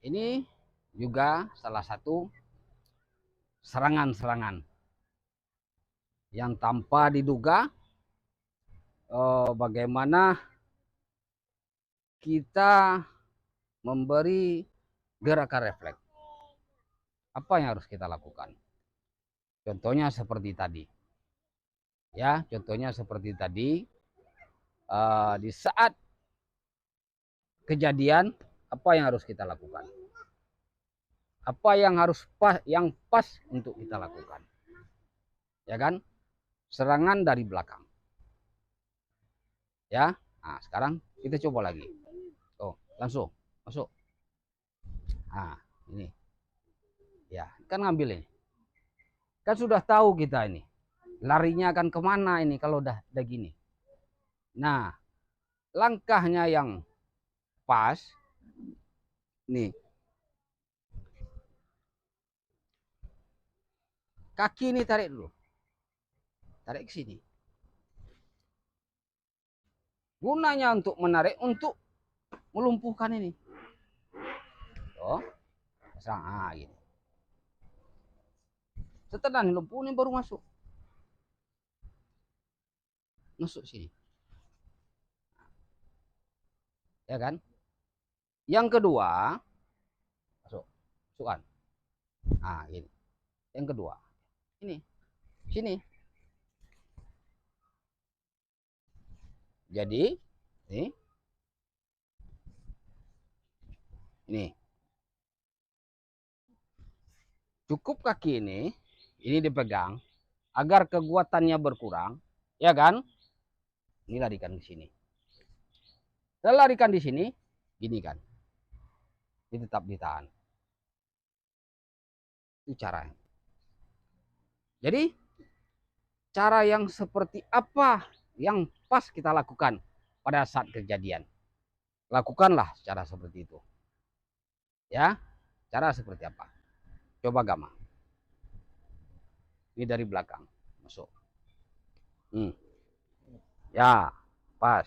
Ini juga salah satu serangan-serangan yang tanpa diduga bagaimana kita memberi gerakan refleks. Apa yang harus kita lakukan? Contohnya seperti tadi. Ya, contohnya seperti tadi. Di saat kejadian, apa yang harus kita lakukan? Apa yang harus pas untuk kita lakukan? Ya kan? Serangan dari belakang. Ya. Nah, sekarang kita coba lagi. Oh, langsung masuk. Nah, ini. Ya, kan ngambil ini. Kan sudah tahu kita ini. Larinya akan kemana ini kalau udah gini. Nah, langkahnya yang pas. Nih. Kaki ini tarik dulu. Tarik ke sini. Gunanya untuk menarik, untuk melumpuhkan ini. Oh, pasang. Ah, gini. Setelah lumpuh ini baru masuk. Masuk sini. Ya kan? Yang kedua, masuk. Masukkan. Nah, gini. Yang kedua. Ini. Sini. Jadi, ini. Cukup kaki ini dipegang agar kekuatannya berkurang, ya kan? Ini larikan ke sini. Saya larikan di sini, gini kan. Ini tetap ditahan. Itu cara. Jadi, cara yang seperti apa yang pas kita lakukan pada saat kejadian? Lakukanlah cara seperti itu. Ya, cara seperti apa? Coba Gama. Ini dari belakang, masuk. Ya, pas.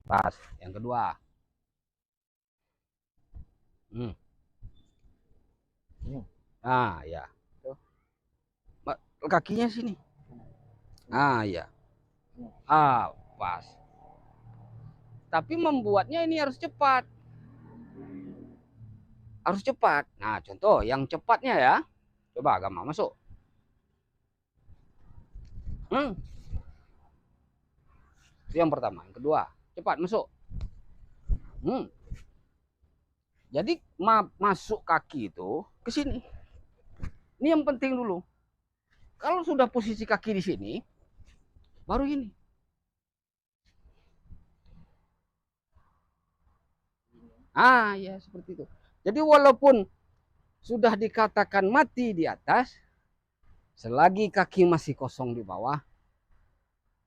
Pas. Yang kedua. Ah, ya. Kakinya sini. Ah, ya. Ah, pas. Tapi membuatnya ini harus cepat. Harus cepat. Nah, contoh yang cepatnya ya. Coba Gama masuk. Itu yang pertama. Yang kedua, cepat masuk. Jadi masuk kaki itu ke sini. Ini yang penting dulu. Kalau sudah posisi kaki di sini, baru ini. Ah, ya seperti itu. Jadi walaupun sudah dikatakan mati di atas, selagi kaki masih kosong di bawah,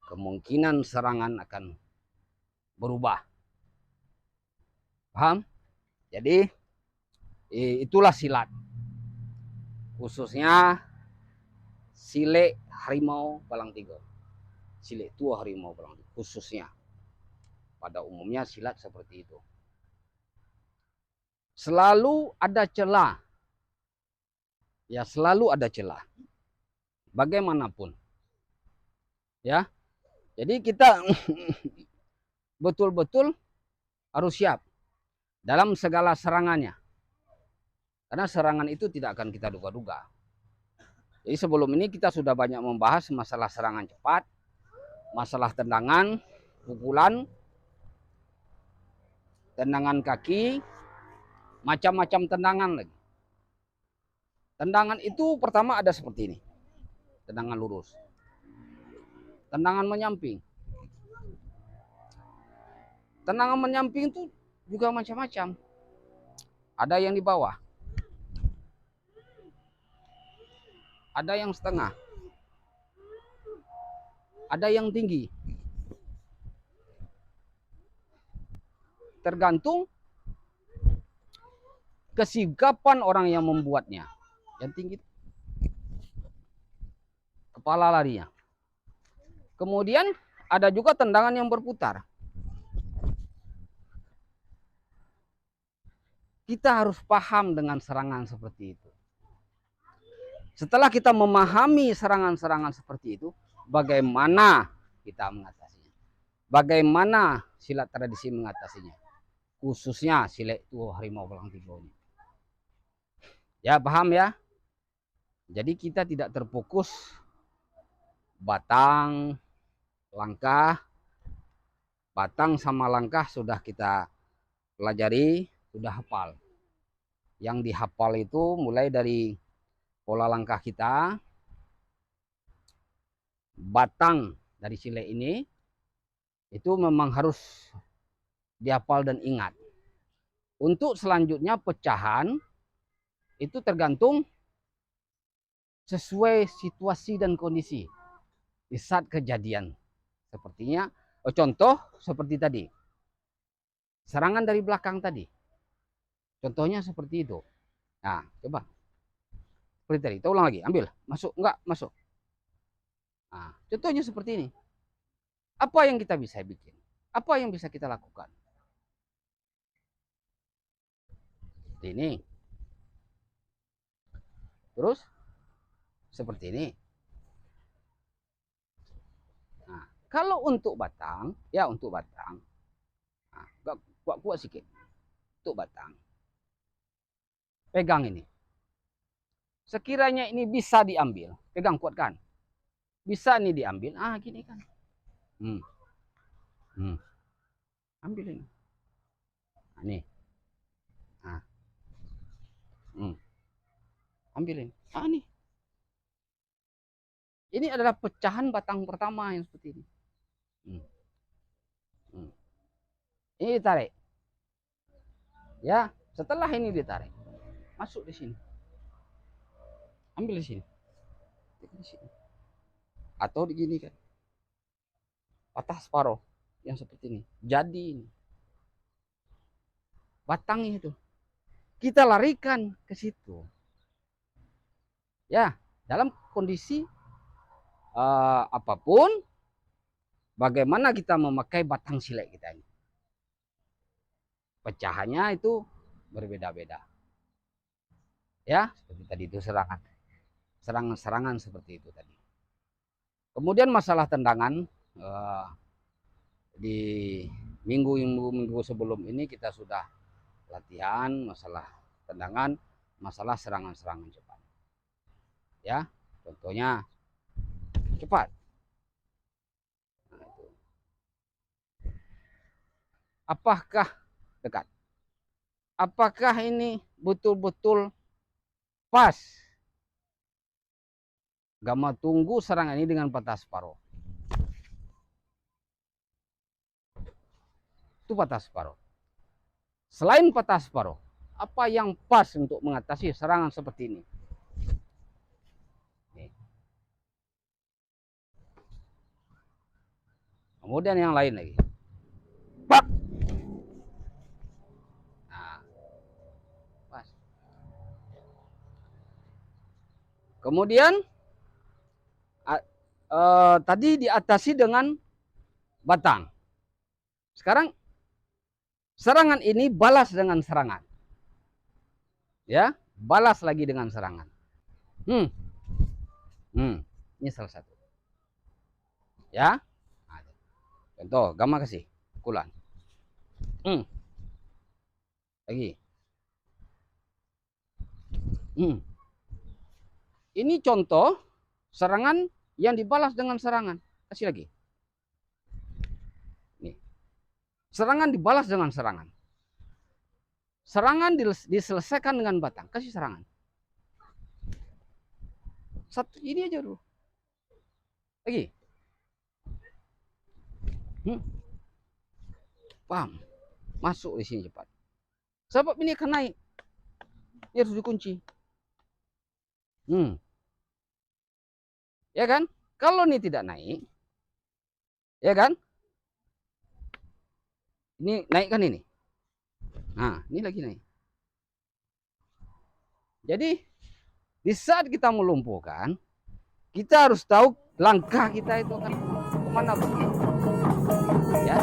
kemungkinan serangan akan berubah. Paham? Jadi itulah silat. Khususnya sile harimau palang tiga. Sile tua harimau palang tiga. Khususnya. Pada umumnya silat seperti itu. Selalu ada celah. Ya, selalu ada celah. Bagaimanapun. Ya. Jadi kita betul-betul harus siap dalam segala serangannya. Karena serangan itu tidak akan kita duga-duga. Jadi sebelum ini kita sudah banyak membahas masalah serangan cepat, masalah tendangan, pukulan, tendangan kaki, macam-macam tendangan lagi. Tendangan itu pertama ada seperti ini. Tendangan lurus. Tendangan menyamping. Tendangan menyamping itu juga macam-macam. Ada yang di bawah. Ada yang setengah. Ada yang tinggi. Tergantung kesigapan orang yang membuatnya. Yang tinggi kepala larinya. Kemudian ada juga tendangan yang berputar. kita harus paham dengan serangan seperti itu. Setelah kita memahami serangan-serangan seperti itu, bagaimana kita mengatasinya? Bagaimana silat tradisi mengatasinya? Khususnya silat itu harimau belang tiga ini. Ya, paham ya? Jadi kita tidak terfokus batang, langkah. Batang sama langkah sudah kita pelajari, sudah hafal. Yang dihafal itu mulai dari pola langkah kita, batang dari silet ini, itu memang harus dihafal dan ingat. Untuk selanjutnya pecahan, itu tergantung sesuai situasi dan kondisi di saat kejadian. Sepertinya, contoh seperti tadi, serangan dari belakang tadi. Contohnya seperti itu. Nah, coba. Seperti tadi, kita ulang lagi, ambil, masuk, enggak, masuk. Nah, contohnya seperti ini. Apa yang kita bisa bikin? Apa yang bisa kita lakukan? Seperti ini. Terus, seperti ini. Nah, kalau untuk batang, ya untuk batang, nah, kuat-kuat sedikit. Untuk batang. Pegang ini. Sekiranya ini bisa diambil, pegang kuatkan. Bisa nih diambil, gini kan. Ambil ini. Nah, nih. Nah. Ambil ini. Nih. Ini adalah pecahan batang pertama yang seperti ini. Ini ditarik. Ya, setelah ini ditarik, masuk di sini. Ambil di sini. Atau begini kan. Patah separuh yang seperti ini. Jadi ini. Batangnya itu. Kita larikan ke situ. Ya, dalam kondisi apapun, bagaimana kita memakai batang silet kita ini. Pecahannya itu berbeda-beda. Ya, seperti tadi itu serangan seperti itu tadi. Kemudian masalah tendangan, di minggu sebelum ini kita sudah latihan masalah tendangan, masalah serangan-serangan cepat. Ya, contohnya cepat. Nah, itu. Apakah dekat? Apakah ini betul-betul pas? Gama tunggu serangan ini dengan patah separuh. Itu patah separuh. Selain patah separuh, apa yang pas untuk mengatasi serangan seperti ini? Kemudian yang lain lagi. Pak. Nah, pas. Kemudian tadi diatasi dengan batang. Sekarang serangan ini balas dengan serangan. Ya, balas lagi dengan serangan. Ini salah satu. Ya. Contoh, gamma kasih pukulan. Lagi. Ini contoh serangan yang dibalas dengan serangan. Kasih lagi. Nih. Serangan dibalas dengan serangan. Serangan diselesaikan dengan batang. Kasih serangan. Satu ini aja dulu. Lagi. Paham? Masuk di sini cepat. Sebab ini akan naik. Dia harus dikunci. Ya kan? Kalau ini tidak naik, ya kan? Ini naik kan ini. Nah, ini lagi naik. Jadi, di saat kita melumpuhkan, kita harus tahu langkah kita itu akan kemana pergi. Ya.